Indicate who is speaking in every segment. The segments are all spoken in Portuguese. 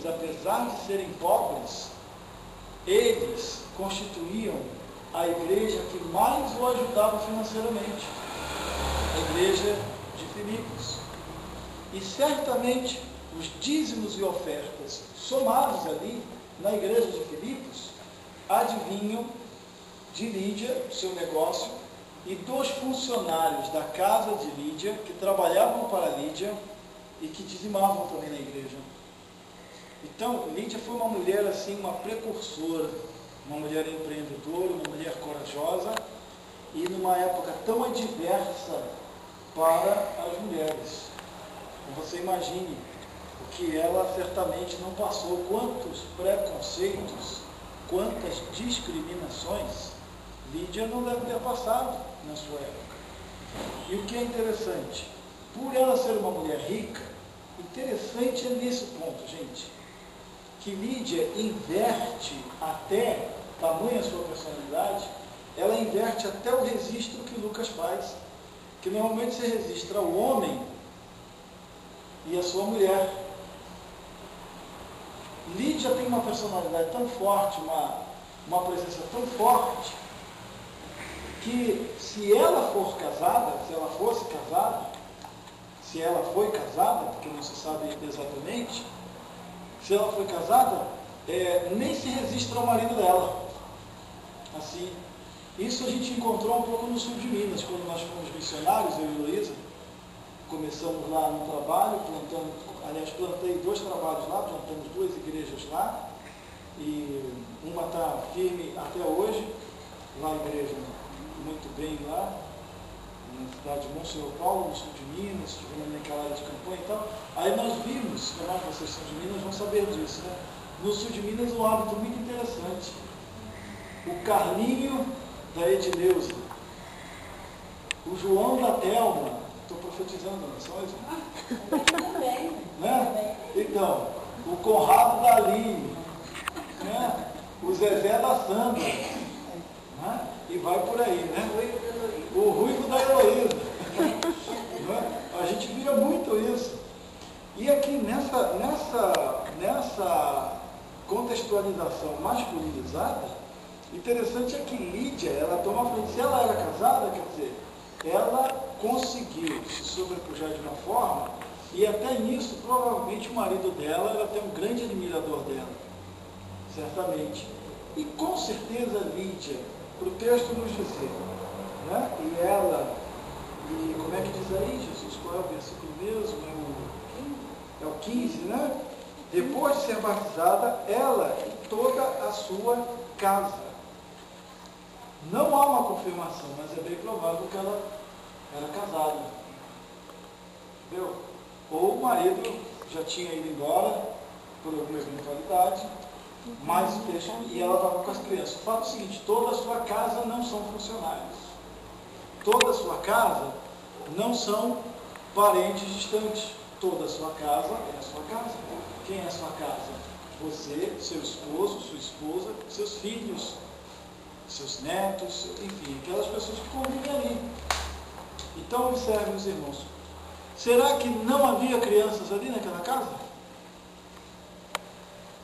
Speaker 1: Filipos, apesar de serem pobres, eles constituíam a igreja que mais o ajudava financeiramente, a igreja de Filipos. E certamente os dízimos e ofertas somados ali na igreja de Filipos adivinham de Lídia, seu negócio, e dos funcionários da casa de Lídia, que trabalhavam para Lídia e que dizimavam também na igreja. Então, Lídia foi uma mulher assim, uma precursora, uma mulher empreendedora, uma mulher corajosa, e numa época tão adversa para as mulheres. Então, você imagine o que ela certamente não passou, quantos preconceitos, quantas discriminações Lídia não deve ter passado na sua época. E o que é interessante, por ela ser uma mulher rica, interessante é nesse ponto, gente, que Lídia inverte até, tamanha sua personalidade, ela inverte até o registro que Lucas faz, que normalmente se registra o homem e a sua mulher. Lídia tem uma personalidade tão forte, uma presença tão forte, que se ela for casada, se ela fosse casada, se ela foi casada, porque não se sabe exatamente, se ela foi casada, nem se registra ao marido dela. Assim, isso a gente encontrou um pouco no sul de Minas, quando nós fomos missionários, eu e Luísa, começamos lá no trabalho, plantei 2 trabalhos lá, plantamos 2 igrejas lá, e uma está firme até hoje, lá a igreja muito bem lá, na cidade de Monsenhor Paulo, no sul de Minas, estivemos naquela área de campanha e tal. Aí nós vimos, também vocês são de Minas, vão saber disso, né? No sul de Minas, um hábito muito interessante. O Carlinho da Edileuza, o João da Thelma, estou profetizando, não são eles?
Speaker 2: Também.
Speaker 1: Né? Então, o Conrado da Aline, né? O Zezé da Sandra, né? E vai por aí, né? O Ruivo da Heloísa. Né? A gente vira muito isso. E aqui nessa contextualização masculinizada, interessante é que Lídia, ela toma a frente. Se ela era casada, quer dizer, ela conseguiu se sobrepujar de uma forma, e até nisso, provavelmente o marido dela era até um grande admirador dela, certamente. E com certeza Lídia, para o texto nos dizer, né? E como é que diz aí, Jesus? Qual é o versículo mesmo? É o 15, né? Depois de ser batizada, ela e toda a sua casa. Não há uma confirmação, mas é bem provável que ela era casada. Entendeu? Ou o marido já tinha ido embora por alguma eventualidade, mas o texto, e ela estava com as crianças. O fato é o seguinte, toda a sua casa não são funcionários. Toda a sua casa não são parentes distantes. Toda a sua casa é a sua casa. Quem é a sua casa? Você, seu esposo, sua esposa, seus filhos, seus netos, enfim, aquelas pessoas que convivem ali. Então, observe, meus irmãos. Será que não havia crianças ali naquela casa?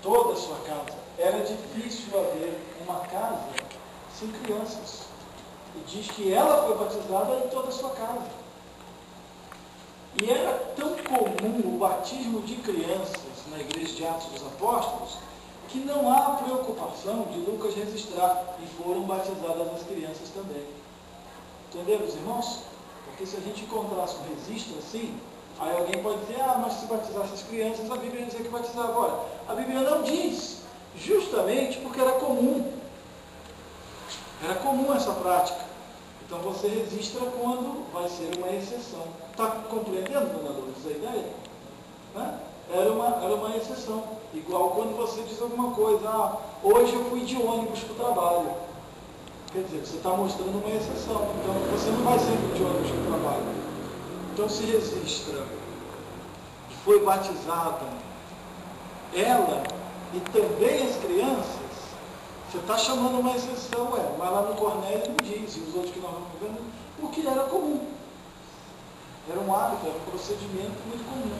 Speaker 1: Toda a sua casa. Era difícil haver uma casa sem crianças. E diz que ela foi batizada em toda a sua casa. E era tão comum o batismo de crianças na igreja de Atos dos Apóstolos, que não há preocupação de Lucas registrar, e foram batizadas as crianças também. Entenderam, os irmãos? Porque se a gente encontrasse um registro assim, aí alguém pode dizer, mas se batizasse as crianças, a Bíblia dizia que batizava. Agora, a Bíblia não diz, justamente porque era comum. Era comum essa prática. Então você registra quando vai ser uma exceção. Está compreendendo, dona Lourdes, a ideia? Né? Era uma exceção. Igual quando você diz alguma coisa, hoje eu fui de ônibus para o trabalho. Quer dizer, você está mostrando uma exceção. Então você não vai sempre de ônibus para o trabalho. Então se registra que foi batizada ela e também as crianças. Você está chamando uma exceção, mas lá no Cornélio não diz, e os outros que nós vamos vendo, porque era comum. Era um hábito, era um procedimento muito comum.